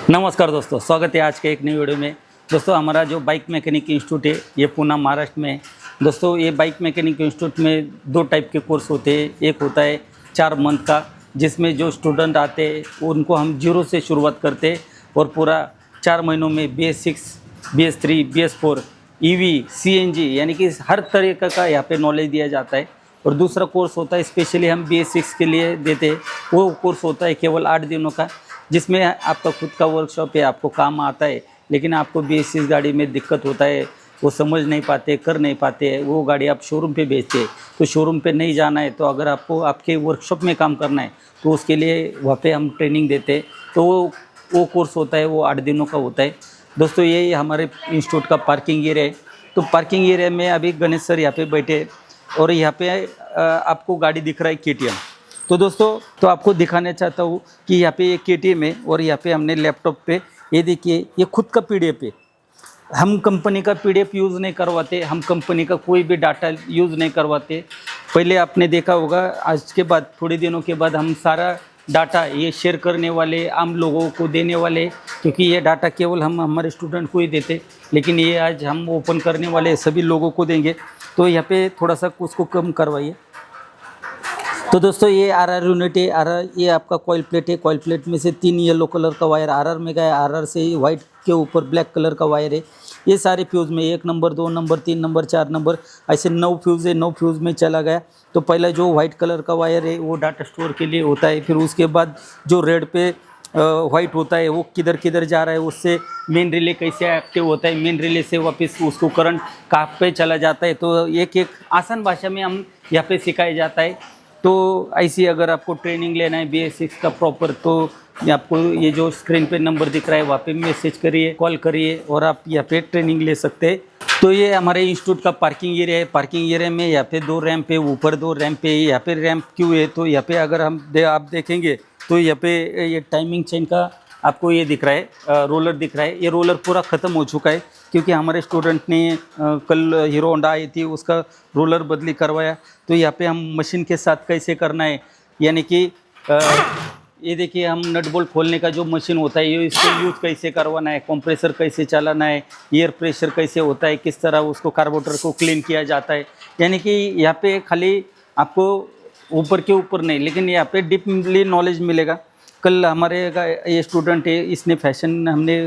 नमस्कार दोस्तों, स्वागत है आज के एक नई वीडियो में। दोस्तों, हमारा जो बाइक मैकेनिक इंस्टीट्यूट है ये पूना महाराष्ट्र में है। दोस्तों, ये बाइक मैकेनिक इंस्टीट्यूट में दो टाइप के कोर्स होते हैं। एक होता है 4 मंथ का, जिसमें जो स्टूडेंट आते हैं उनको हम जीरो से शुरुआत करते हैं और पूरा 4 महीनों में BS6, BS3, BS4, EV, CNG यानी कि हर तरीक़े का यहाँ पे नॉलेज दिया जाता है। और दूसरा कोर्स होता है स्पेशली हम BS6 के लिए देते हैं। वो कोर्स होता है केवल 8 दिनों का, जिसमें आपका खुद का वर्कशॉप है, आपको काम आता है। लेकिन आपको BS6 गाड़ी में दिक्कत होता है, वो समझ नहीं पाते, कर नहीं पाते, वो गाड़ी आप शोरूम पे बेचते हैं। तो शोरूम पे नहीं जाना है, तो अगर आपको आपके वर्कशॉप में काम करना है तो उसके लिए वहाँ पे हम ट्रेनिंग देते हैं। तो वो कोर्स होता है, वो 8 दिनों का होता है। दोस्तों, ये हमारे इंस्टीट्यूट का पार्किंग एरिया है। तो पार्किंग एरिया में अभी गणेश सर यहाँ पे बैठे हैं और यहाँ पे आपको गाड़ी दिख रहा है KTM। तो दोस्तों, तो आपको दिखाना चाहता हूँ कि यहाँ पे ये KTM है और यहाँ पे हमने लैपटॉप पे ये देखिए, ये खुद का PDF है। हम कंपनी का PDF यूज़ नहीं करवाते, हम कंपनी का कोई भी डाटा यूज़ नहीं करवाते। पहले आपने देखा होगा, आज के बाद थोड़े दिनों के बाद हम सारा डाटा ये शेयर करने वाले, आम लोगों को देने वाले, क्योंकि ये डाटा केवल हम हमारे स्टूडेंट को ही देते, लेकिन ये आज हम ओपन करने वाले सभी लोगों को देंगे। तो यहाँ पे थोड़ा सा उसको कम करवाइए। तो दोस्तों, ये RR यूनिट है। RR ये आपका कॉइल प्लेट है। कॉइल प्लेट में से 3 येलो कलर का वायर RR में गया। RR से वाइट के ऊपर ब्लैक कलर का वायर है। ये सारे फ्यूज़ में 1 नंबर, 2 नंबर, 3 नंबर, 4 नंबर, ऐसे 9 फ्यूज़ है। 9 फ्यूज़ में चला गया। तो पहला जो वाइट कलर का वायर है वो डाटा स्टोर के लिए होता है। फिर उसके बाद जो रेड पे वाइट होता है वो किधर किधर जा रहा है, उससे मेन रिले कैसे एक्टिव होता है, मेन रिले से वापस उसको करंट कहाँ पे चला जाता है। तो एक एक आसान भाषा में हम यहाँ पे सिखाया जाता है। तो ऐसी अगर आपको ट्रेनिंग लेना है BS6 का प्रॉपर, तो आपको ये जो स्क्रीन पे नंबर दिख रहा है वहाँ पे मैसेज करिए, कॉल करिए और आप यहाँ पे ट्रेनिंग ले सकते हैं। तो ये हमारे इंस्टीट्यूट का पार्किंग एरिया है। पार्किंग एरिया में यहाँ पे 2 रैंप है, ऊपर 2 रैंप है। यहाँ पे रैंप क्यों है, तो यहाँ पे अगर आप देखेंगे तो यहाँ पे ये टाइमिंग चेन का आपको ये दिख रहा है, रोलर दिख रहा है। ये रोलर पूरा ख़त्म हो चुका है, क्योंकि हमारे स्टूडेंट ने कल हीरो होंडा आई थी, उसका रोलर बदली करवाया। तो यहाँ पे हम मशीन के साथ कैसे करना है, यानी कि ये देखिए, हम नट बोल्ट खोलने का जो मशीन होता है ये इसको यूज़ कैसे करवाना है, कंप्रेसर कैसे चलाना है, एयर प्रेशर कैसे होता है, किस तरह उसको कार्बोरेटर को क्लीन किया जाता है। यानी कि यहाँ पे खाली आपको ऊपर के ऊपर नहीं, लेकिन यहाँ पे डीपली नॉलेज मिलेगा। कल हमारे ये स्टूडेंट है, इसने फैशन हमने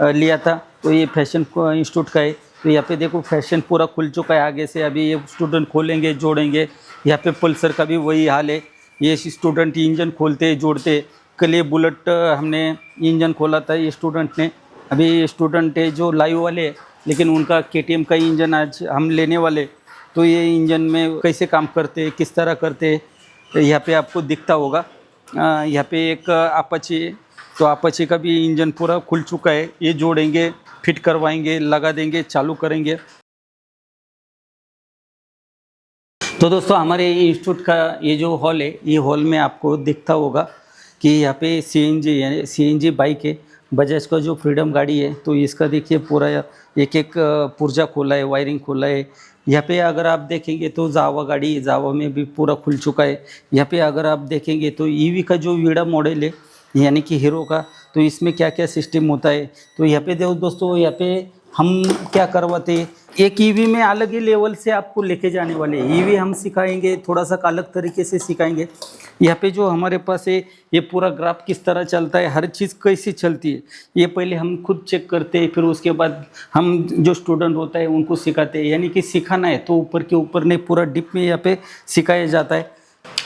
लिया था, तो ये फैशन इंस्टीट्यूट का है। तो यहाँ पे देखो, फैशन पूरा खुल चुका है आगे से। अभी ये स्टूडेंट खोलेंगे, जोड़ेंगे। यहाँ पे पल्सर का भी वही हाल है। ये स्टूडेंट इंजन खोलते जोड़ते। कल ये बुलेट हमने इंजन खोला था, ये स्टूडेंट ने। अभी ये स्टूडेंट है जो लाइव वाले, लेकिन उनका KTM का इंजन आज हम लेने वाले। तो ये इंजन में कैसे काम करते, किस तरह करते, यहाँ पे आपको दिखता होगा। यहाँ पे एक अपाची है, तो अपाची का भी इंजन पूरा खुल चुका है। ये जोड़ेंगे, फिट करवाएंगे, लगा देंगे, चालू करेंगे। तो दोस्तों, हमारे इंस्टीट्यूट का ये जो हॉल है, ये हॉल में आपको दिखता होगा कि यहाँ पे CNG यानी CNG बाइक है। बजाज का जो फ्रीडम गाड़ी है, तो इसका देखिए पूरा एक एक पुर्जा खोला है, वायरिंग खोला है। यहाँ पे अगर आप देखेंगे तो जावा गाड़ी, जावा में भी पूरा खुल चुका है। यहाँ पे अगर आप देखेंगे तो EV का जो वीडा मॉडल है, यानी कि हीरो का, तो इसमें क्या क्या सिस्टम होता है। तो यहाँ पे देखो दोस्तों, यहाँ पे हम क्या करवाते हैं, एक EV में अलग ही लेवल से आपको लेके जाने वाले EV हम सिखाएंगे, थोड़ा सा अलग तरीके से सिखाएंगे। यहाँ पे जो हमारे पास है, ये पूरा ग्राफ किस तरह चलता है, हर चीज़ कैसी चलती है, ये पहले हम खुद चेक करते हैं। फिर उसके बाद हम जो स्टूडेंट होता है उनको सिखाते हैं। यानी कि सिखाना है तो ऊपर के ऊपर नहीं, पूरा डीप में यहाँ पे सिखाया जाता है।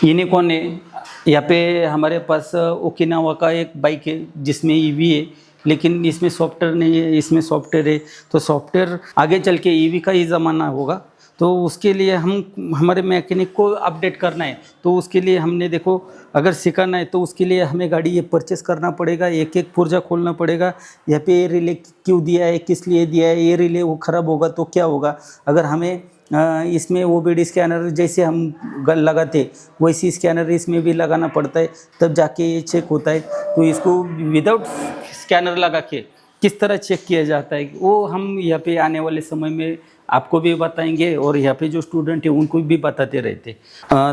यूनिकॉर्न है, यहाँ पे हमारे पास ओकिनावा का एक बाइक है जिसमें EV है, लेकिन इसमें सॉफ्टवेयर नहीं है, इसमें सॉफ्टवेयर है। तो सॉफ्टवेयर आगे चल के EV का ही ज़माना होगा, तो उसके लिए हमारे मैकेनिक को अपडेट करना है। तो उसके लिए हमने देखो, अगर सिखाना है तो उसके लिए हमें गाड़ी ये परचेस करना पड़ेगा, एक एक पुर्जा खोलना पड़ेगा। यहाँ पे ये रिले क्यों दिया है, किस लिए दिया है, ये रिले वो ख़राब होगा तो क्या होगा। अगर हमें इसमें OBD स्कैनर जैसे हम लगाते वैसी स्कैनर इसमें भी लगाना पड़ता है, तब जाके ये चेक होता है। तो इसको विदाउट स्कैनर लगा के किस तरह चेक किया जाता है, वो हम यहाँ पे आने वाले समय में आपको भी बताएंगे और यहाँ पे जो स्टूडेंट है उनको भी बताते रहते।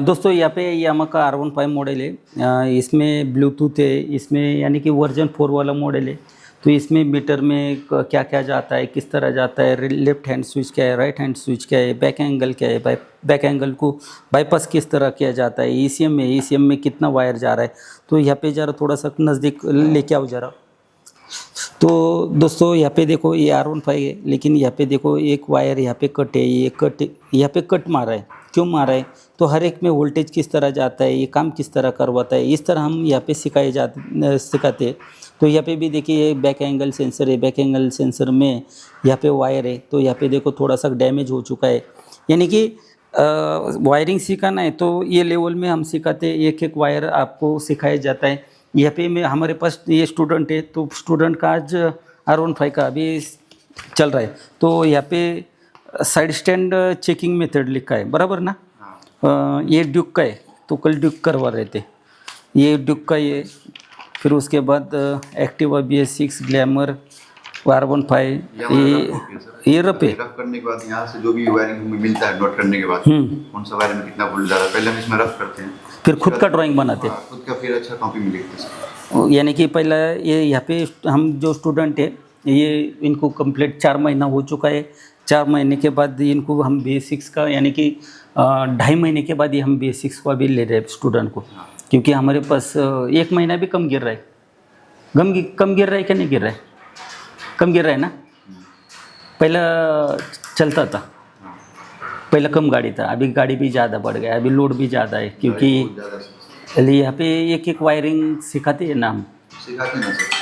दोस्तों, यहाँ पे यामा का R15 मॉडल है। इसमें ब्लूटूथ है, इसमें यानी कि वर्जन 4 वाला मॉडल है। तो इसमें मीटर में क्या क्या जाता है, किस तरह जाता है, लेफ्ट हैंड स्विच क्या है, राइट हैंड स्विच क्या है, बैक एंगल क्या है, बैक एंगल को बाईपास किस तरह किया जाता है, ईसीएम में कितना वायर जा रहा है। तो यहाँ पे ज़रा थोड़ा सा नज़दीक लेके आओ ज़रा। तो दोस्तों यहाँ पे देखो ये R15 है, लेकिन यहाँ पे देखो एक वायर यहाँ पे कट है, ये कट यहाँ पे कट मारा है। क्यों मारा है? तो हर एक में वोल्टेज किस तरह जाता है, ये काम किस तरह करवाता है, इस तरह हम यहाँ पे सिखाते हैं। तो यहाँ पे भी देखिए ये बैक एंगल सेंसर है, बैक एंगल सेंसर में यहाँ पे वायर है। तो यहाँ पे देखो थोड़ा सा डैमेज हो चुका है, यानी कि वायरिंग सिखाना है तो ये लेवल में हम सिखाते हैं, एक एक वायर आपको सिखाया जाता है। यहाँ पे मैं हमारे पास ये स्टूडेंट है, तो स्टूडेंट का आज R15 का अभी चल रहा है। तो यहाँ पे साइड स्टैंड चेकिंग मेथड लिखा है, बराबर ना। ये ड्यूक का है, तो कल ड्यूक करवा रहे थे, ये ड्यूक का ये। फिर उसके बाद एक्टिवा BS6 ग्लैमर R15 ये रफ है। रफ करने के बाद यहाँ से जो भी वायरिंग मिलता है नोट करने के बाद कौन सा वायर में कितना वोल्ट जा रहा है, पहले हम इसमें रफ करते हैं, फिर खुद का ड्राइंग बनाते हैं, खुद का, फिर अच्छा कॉपी में लिखते हैं। यानी कि पहला ये यहाँ पे हम जो स्टूडेंट है ये इनको कंप्लीट 4 महीना हो चुका है। 4 महीने के बाद इनको हम BS6 का, यानी कि 2.5 महीने के बाद ये हम BS6 को अभी ले रहे हैं स्टूडेंट को, क्योंकि हमारे पास 1 महीना भी कम गिर रहा है। कम गिर रहा है क्या नहीं गिर रहा है? कम गिर रहा है ना। पहला चलता था, पहला कम गाड़ी था, अभी गाड़ी भी ज़्यादा बढ़ गया, अभी लोड भी ज़्यादा है, क्योंकि यहाँ पे एक एक वायरिंग सिखाते हैं ना हम। सिखाते ना सर।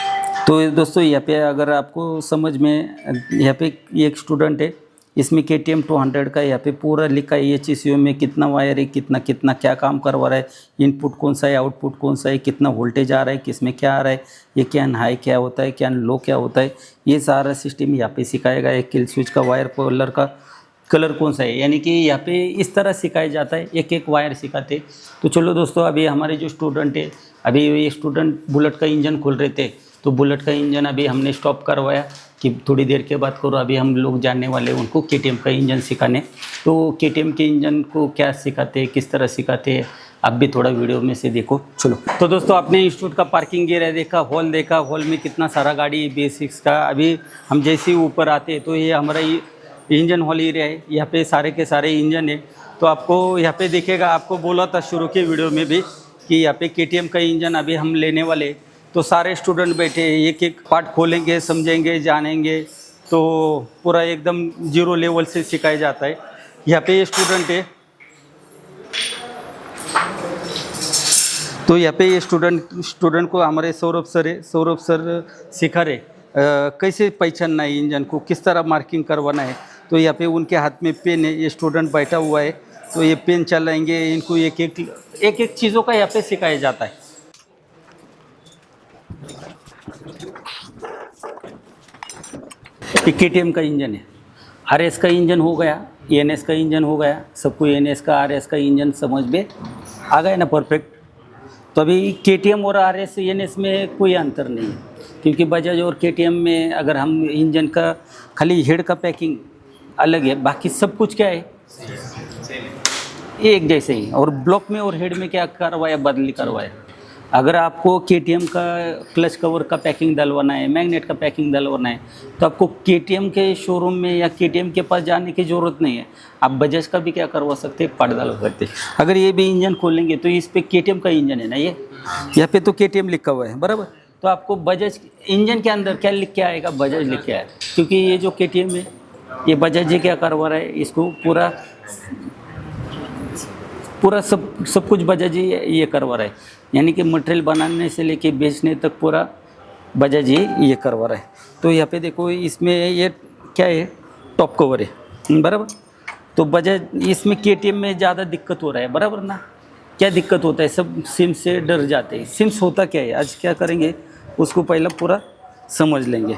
तो दोस्तों यहाँ पे अगर आपको समझ में, यहाँ पे एक स्टूडेंट है, इसमें KTM 200 का यहाँ पे पूरा लिखा है, HCU में कितना वायर है, कितना कितना क्या काम करवा रहा है, इनपुट कौन सा है, आउटपुट कौन सा है, कितना वोल्टेज आ रहा है, किस में क्या आ रहा है, ये कैन हाई क्या होता है, कैन लो क्या होता है, ये सारा सिस्टम यहाँ पे सिखाएगा। एक किल स्विच का वायर पोलर का कलर कौन सा है, यानी कि यहाँ पे इस तरह सिखाया जाता है, एक एक वायर सिखाते। तो चलो दोस्तों, अभी हमारे जो स्टूडेंट है, अभी ये स्टूडेंट बुलेट का इंजन खोल रहे थे, तो बुलेट का इंजन अभी हमने स्टॉप करवाया कि थोड़ी देर के बाद करो। अभी हम लोग जानने वाले हैं उनको KTM का इंजन सिखाने। तो KTM के इंजन को क्या सिखाते हैं, किस तरह सिखाते हैं, आप भी थोड़ा वीडियो में से देखो। चलो तो दोस्तों, आपने इंस्टीट्यूट का पार्किंग एरिया देखा, हॉल देखा, हॉल में कितना सारा गाड़ी है BS6 का। अभी हम जैसे ही ऊपर आते हैं तो ये हमारा इंजन हॉल एरिया है, यहाँ पे सारे के सारे इंजन है। तो आपको यहाँ पे दिखेगा, आपको बोला था शुरू के वीडियो में भी कि यहाँ पे KTM का इंजन अभी हम लेने वाले। तो सारे स्टूडेंट बैठे एक एक पार्ट खोलेंगे, समझेंगे, जानेंगे, तो पूरा एकदम 0 लेवल से सिखाया जाता है। यहाँ पे ये स्टूडेंट है, तो यहाँ पे ये स्टूडेंट को हमारे सौरभ सर सिखा रहे कैसे पहचानना है इंजन को, किस तरह मार्किंग करवाना है। तो यहाँ पे उनके हाथ में पेन है, ये स्टूडेंट बैठा हुआ है, तो ये पेन चलाएंगे, इनको एक एक चीज़ों का यहाँ पे सिखाया जाता है। KTM का इंजन है, RS का इंजन हो गया, NS का इंजन हो गया, सबको NS का RS का इंजन समझ में आ गया ना परफेक्ट। तो अभी KTM और RS NS में कोई अंतर नहीं है, क्योंकि बजाज और KTM में अगर हम इंजन का खाली हेड का पैकिंग अलग है, बाकी सब कुछ क्या है एक जैसे ही। और ब्लॉक में और हेड में क्या करवाया, बदली करवाया। अगर आपको KTM का क्लच कवर का पैकिंग डलवाना है, मैग्नेट का पैकिंग डलवाना है, तो आपको KTM के शोरूम में या KTM के पास जाने की ज़रूरत नहीं है। आप बजाज का भी क्या करवा सकते हैं, पार्ट डलवा सकते हैं। अगर ये भी इंजन खोलेंगे तो इस पे KTM का इंजन है ना, ये यहाँ पे तो KTM लिखा हुआ है, बराबर। तो आपको बजाज इंजन के अंदर क्या लिख के आएगा, बजाज लिख के आएगा, क्योंकि ये जो KTM है ये बजाज जी क्या करवा रहा है, इसको पूरा सब कुछ बजाज ही ये करवा रहा है। यानी कि मटेरियल बनाने से लेके बेचने तक पूरा बजाज ही ये करवा रहा है। तो यहाँ पे देखो, इसमें ये क्या है, टॉप कवर है, बराबर। तो बजाज इसमें KTM में ज़्यादा दिक्कत हो रहा है, बराबर ना। क्या दिक्कत होता है, सब सिम से डर जाते हैं। सिम्स होता क्या है, आज क्या करेंगे उसको पहले पूरा समझ लेंगे।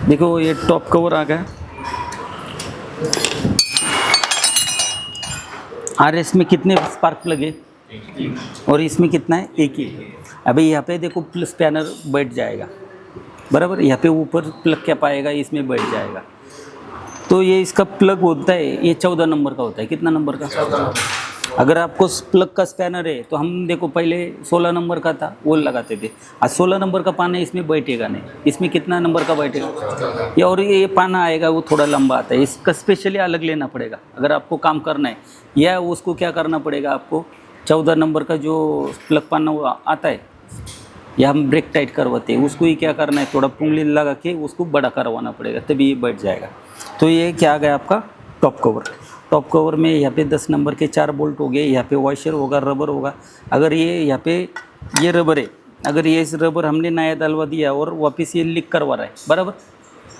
देखो ये टॉप कवर आ गया, RS में कितने स्पार्क प्लग है और इसमें कितना है, एक ही। अभी यहाँ पे देखो प्लस पैनल बैठ जाएगा, बराबर। यहाँ पे ऊपर प्लग क्या पाएगा, इसमें बैठ जाएगा। तो ये इसका प्लग होता है, ये 14 नंबर का होता है। कितना नंबर का, अगर आपको प्लग का स्पैनर है तो हम देखो पहले 16 नंबर का था वो लगाते थे, आज 16 नंबर का पाना इसमें बैठेगा नहीं, इसमें कितना नंबर का बैठेगा ये, और ये पाना आएगा वो थोड़ा लंबा आता है, इसका स्पेशली अलग लेना पड़ेगा अगर आपको काम करना है। या उसको क्या करना पड़ेगा आपको, 14 नंबर का जो प्लग पाना वो आता है या हम ब्रेक टाइट करवाते हैं उसको ही क्या करना है, थोड़ा पुंगली लगा के उसको बड़ा करवाना पड़ेगा तभी ये बैठ जाएगा। तो ये क्या आ गया आपका टॉप कवर। टॉप कवर में यहाँ पे 10 नंबर के 4 बोल्ट हो गए, यहाँ पे वॉशर होगा, रबर होगा। अगर ये यहाँ पे ये रबर है, अगर ये इस रबर हमने नया डलवा दिया और वापस ये लीक करवा रहा है बराबर,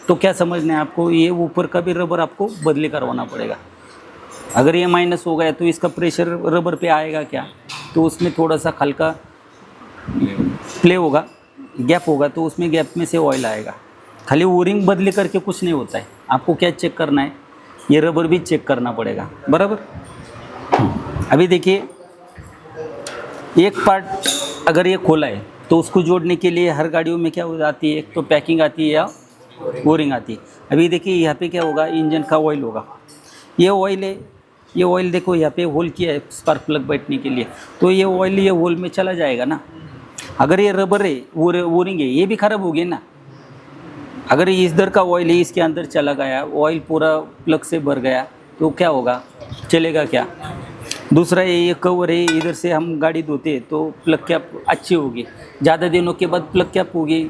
तो क्या समझना है आपको, ये ऊपर का भी रबर आपको बदली करवाना पड़ेगा। अगर ये माइनस हो गया तो इसका प्रेशर रबर पे आएगा क्या, तो उसमें थोड़ा सा हल्का प्ले होगा, गैप होगा, तो उसमें गैप में से ऑयल आएगा। खाली ओरिंग बदली करके कुछ नहीं होता है, आपको क्या चेक करना है, ये रबर भी चेक करना पड़ेगा बराबर। अभी देखिए एक पार्ट अगर ये खोला है तो उसको जोड़ने के लिए हर गाड़ियों में क्या हो जाती है, एक तो पैकिंग आती है या ओरिंग आती है। अभी देखिए यहाँ पे क्या होगा, इंजन का ऑयल होगा, ये ऑयल है, ये ऑयल देखो यहाँ पे होल किया है स्पार्क प्लग बैठने के लिए, तो ये ऑयल ये होल में चला जाएगा ना। अगर ये रबर है ओरिंग है ये भी खराब हो गई ना। अगर ये इधर का ऑयल है इसके अंदर चला गया, ऑयल पूरा प्लग से भर गया तो क्या होगा, चलेगा क्या। दूसरा ये कवर है, इधर से हम गाड़ी धोते हैं तो प्लग कैप अच्छी होगी, ज़्यादा दिनों के बाद प्लग कैप होगी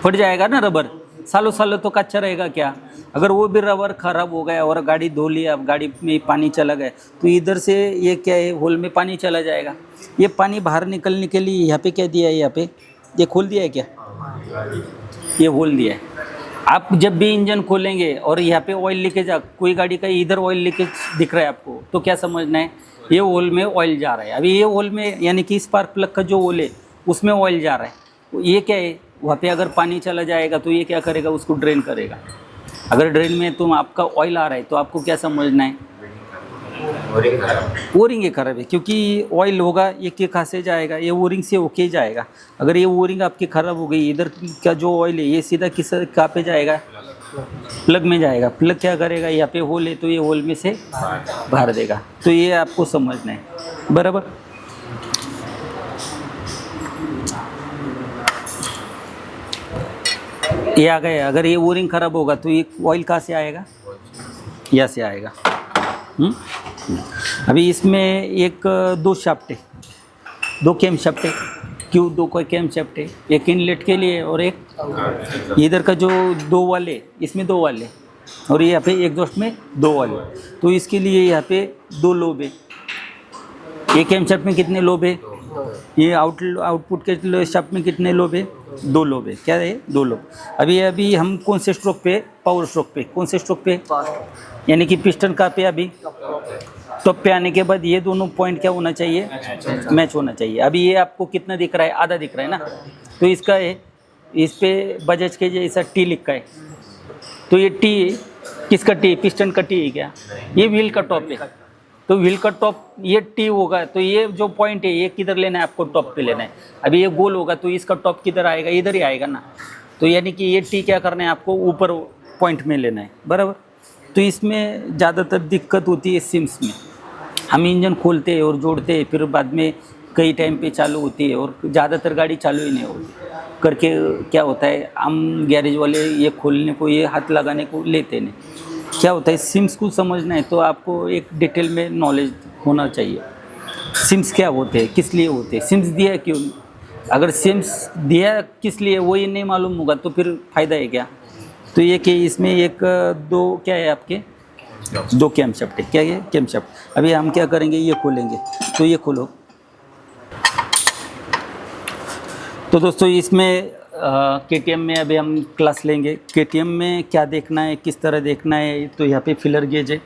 फट जाएगा ना रबर, सालों सालों तो कच्चा रहेगा क्या। अगर वो भी रबर ख़राब हो गया और गाड़ी धो लिया, अब गाड़ी में पानी चला गया तो इधर से ये क्या है, होल में पानी चला जाएगा। ये पानी बाहर निकलने के लिए यहाँ पे क्या दिया है, यहाँ पे ये खोल दिया है क्या, ये होल दिया है। आप जब भी इंजन खोलेंगे और यहाँ पे ऑयल लीकेज, कोई गाड़ी का इधर ऑयल लीकेज दिख रहा है आपको तो क्या समझना है, ये होल में ऑयल जा रहा है। अभी ये होल में यानी कि स्पार्क प्लग का जो होल है उसमें ऑयल जा रहा है, ये क्या है, वहाँ पे अगर पानी चला जाएगा तो ये क्या करेगा, उसको ड्रेन करेगा। अगर ड्रेन में तुम आपका ऑयल आ रहा है तो आपको क्या समझना है, ओरिंग ये खराब है, क्योंकि ऑयल होगा ये के कहाँ से जाएगा, ये ओरिंग से होके जाएगा। अगर ये ओरिंग आपकी ख़राब हो गई, इधर का जो ऑयल है ये सीधा किस कहाँ पे जाएगा, प्लग में जाएगा। प्लग क्या करेगा, यहाँ पे होल है तो ये होल में से बाहर देगा। तो ये आपको समझना है बराबर। ये आ गया, अगर ये ओरिंग ख़राब होगा तो ये ऑयल कहाँ से आएगा, यहाँ से आएगा। अभी इसमें एक दो शाफ्ट है, दो कैम शाफ्ट है, क्यों दो का कैम शाफ्ट है, एक इनलेट के लिए और एक इधर का जो दो वाले, इसमें दो वाले और यहाँ पे एग्जॉस्ट में दो वाले, तो इसके लिए यहाँ पे दो लोब है। एक कैम शाफ्ट में कितने लोब है, ये आउटपुट के शाफ्ट में कितने लोब है, दो लोब है। क्या है, दो लोब। अभी हम कौन से स्ट्रोक पे, पावर स्ट्रोक पे, कौन से स्ट्रोक पे, यानी कि पिस्टन का पे अभी टॉप पे आने के बाद ये दोनों पॉइंट क्या होना चाहिए, मैच होना चाहिए। अभी ये आपको कितना दिख रहा है, आधा दिख रहा है ना, तो इसका है, इस पे बजाज के जैसा टी लिखा है, तो ये टी किसका टी, पिस्टन का टी है क्या, ये व्हील का टॉप है, तो व्हील का टॉप ये टी होगा, तो ये जो पॉइंट है ये किधर लेना है आपको, टॉप पे लेना है। अभी ये गोल होगा तो इसका टॉप किधर आएगा, इधर ही आएगा ना, तो यानी कि ये टी क्या करना है आपको, ऊपर पॉइंट में लेना है बराबर। तो इसमें ज़्यादातर दिक्कत होती है सिम्स में, हम इंजन खोलते हैं और जोड़ते हैं, फिर बाद में कई टाइम पे चालू होती है और ज़्यादातर गाड़ी चालू ही नहीं होती करके क्या होता है, हम गैरेज वाले ये खोलने को, ये हाथ लगाने को लेते नहीं। क्या होता है, सिम्स को समझना है तो आपको एक डिटेल में नॉलेज होना चाहिए, सिम्स क्या होते हैं, किस लिए होते हैं, सिम्स दिया क्यों, अगर सिम्स दिया किस लिए वो ये नहीं मालूम होगा तो फिर फ़ायदा है क्या। तो ये कि इसमें एक दो क्या है आपके, दो कैम शाफ्ट है, क्या ये कैम शाफ्ट। अभी हम क्या करेंगे, ये खोलेंगे, तो ये खोलो। तो दोस्तों इसमें KTM में अभी हम क्लास लेंगे, KTM में क्या देखना है, किस तरह देखना है। तो यहाँ पे फिलर गेज है,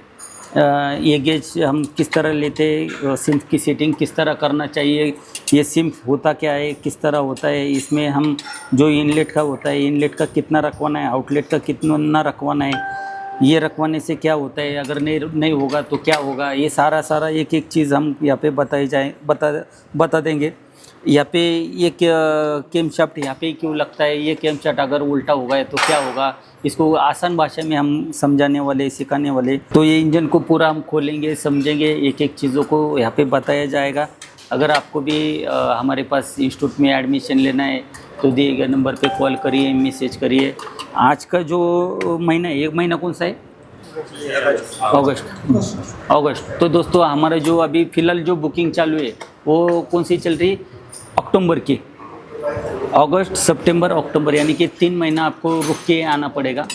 ये गेज हम किस तरह लेते हैं, सिम्फ की सेटिंग किस तरह करना चाहिए, ये सिम्फ होता क्या है, किस तरह होता है, इसमें हम जो इनलेट का होता है, इनलेट का कितना रखवाना है, आउटलेट का कितना रखवाना है, ये रखवाने से क्या होता है, अगर नहीं होगा तो क्या होगा, ये सारा एक एक चीज़ हम यहाँ पे बता देंगे। यहाँ पे ये कैम शाफ्ट यहाँ पे क्यों लगता है, ये कैम शाफ्ट अगर उल्टा होगा है तो क्या होगा, इसको आसान भाषा में हम समझाने वाले, सिखाने वाले। तो ये इंजन को पूरा हम खोलेंगे, समझेंगे, एक एक चीज़ों को यहाँ पे बताया जाएगा। अगर आपको भी हमारे पास इंस्टीट्यूट में एडमिशन लेना है तो दिए गए नंबर पे कॉल करिए, मैसेज करिए। आज का जो महीना, एक महीना कौन सा है, अगस्त। तो दोस्तों हमारा जो अभी फ़िलहाल जो बुकिंग चालू है वो कौन सी चल रही है, अक्टूबर की। अगस्त, सितंबर, अक्टूबर, यानी कि 3 महीना आपको रुक के आना पड़ेगा।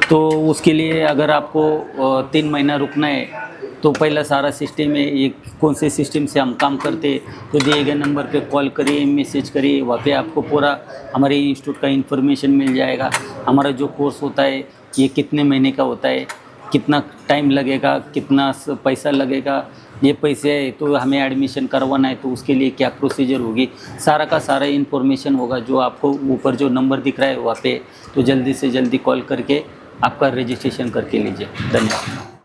तो उसके लिए अगर आपको 3 महीना रुकना है तो पहला सारा सिस्टम है, ये कौन से सिस्टम से हम काम करते हैं, तो दिए गए नंबर पे कॉल करिए, मैसेज करिए। वहाँ पे आपको पूरा हमारे इंस्टीट्यूट का इन्फॉर्मेशन मिल जाएगा। हमारा जो कोर्स होता है ये कितने महीने का होता है, कितना टाइम लगेगा, कितना पैसा लगेगा, ये पैसे है तो हमें एडमिशन करवाना है तो उसके लिए क्या प्रोसीजर होगी, सारा का सारा इन्फॉर्मेशन होगा जो आपको ऊपर जो नंबर दिख रहा है वहाँ पे। तो जल्दी से जल्दी कॉल करके आपका रजिस्ट्रेशन करके लीजिए। धन्यवाद।